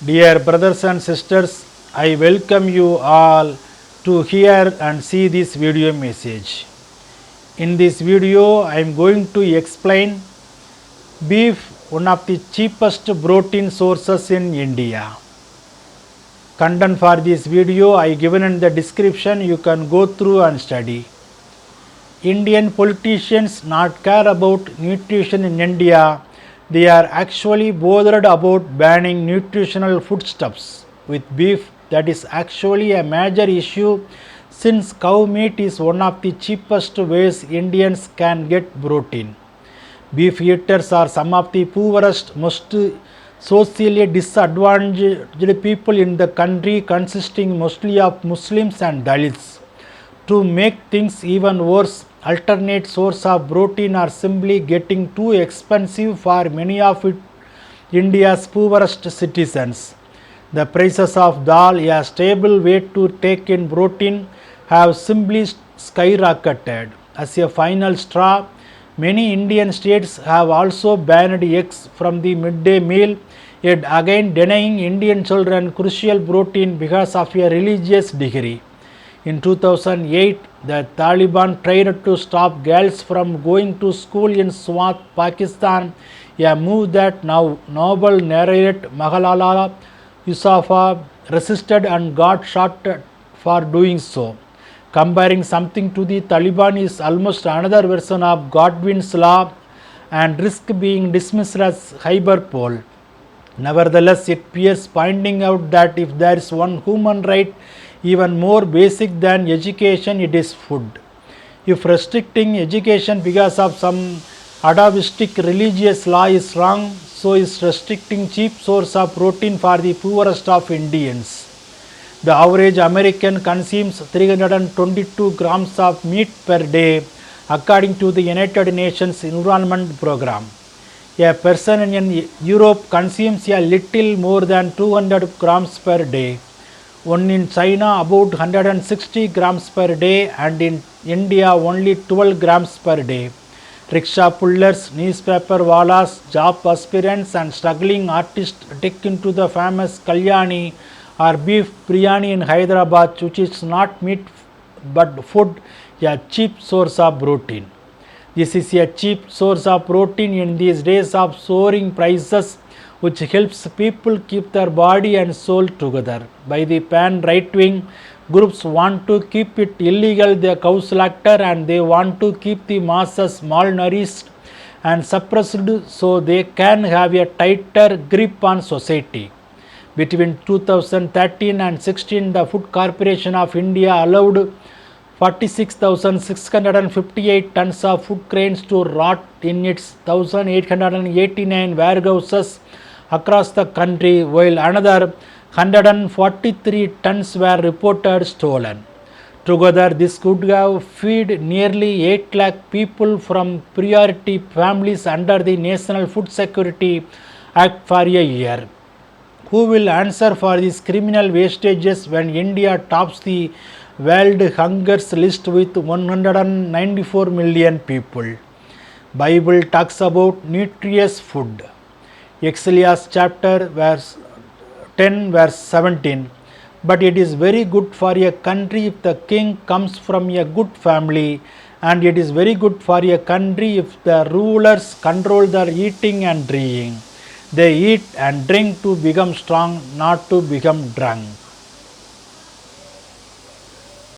Dear brothers and sisters, I welcome you all to hear and see this video message. In this video, I am going to explain beef, one of the cheapest protein sources in India. Content for this video I given in the description, you can go through and study. Indian politicians not care about nutrition in India. They are actually bothered about banning nutritional foodstuffs with beef. That is actually a major issue since cow meat is one of the cheapest ways Indians can get protein. Beef eaters are some of the poorest, most socially disadvantaged people in the country, consisting mostly of Muslims and Dalits. To make things even worse, alternate sources of protein are simply getting too expensive for many of India's poorest citizens. The prices of dal, a stable way to take in protein, have simply skyrocketed. As a final straw, many Indian states have also banned eggs from the midday meal, yet again denying Indian children crucial protein because of a religious degree. In 2008, the Taliban tried to stop girls from going to school in Swat, Pakistan, a move that now Nobel laureate Malala Yousafzai resisted and got shot for doing so. Comparing something to the Taliban is almost another version of Godwin's law and risk being dismissed as hyperbole. Nevertheless, it bears pointing out that if there is one human right even more basic than education, it is food. If restricting education because of some atavistic religious law is wrong, so is restricting cheap source of protein for the poorest of Indians. The average American consumes 322 grams of meat per day, according to the United Nations Environment Program. A person in Europe consumes a little more than 200 grams per day. One in China about 160 grams per day, and in India only 12 grams per day. Rickshaw pullers, newspaper wallahs, job aspirants and struggling artists take into the famous Kalyani or beef biryani in Hyderabad, which is not meat but food, a cheap source of protein. This is a cheap source of protein in these days of soaring prices, which helps people keep their body and soul together. By the pan right-wing groups want to keep it illegal, the cow slaughter, and they want to keep the masses malnourished and suppressed so they can have a tighter grip on society. Between 2013 and 16, the Food Corporation of India allowed 46,658 tons of food grains to rot in its 1,889 warehouses across the country, while another 143 tons were reported stolen. Together, this could have fed nearly 8 lakh people from priority families under the National Food Security Act for a year. Who will answer for these criminal wastages when India tops the world hunger list with 194 million people? Bible talks about nutritious food. Exodus chapter verse 10 verse 17. But it is very good for a country if the king comes from a good family, and it is very good for a country if the rulers control their eating and drinking. They eat and drink to become strong, not to become drunk.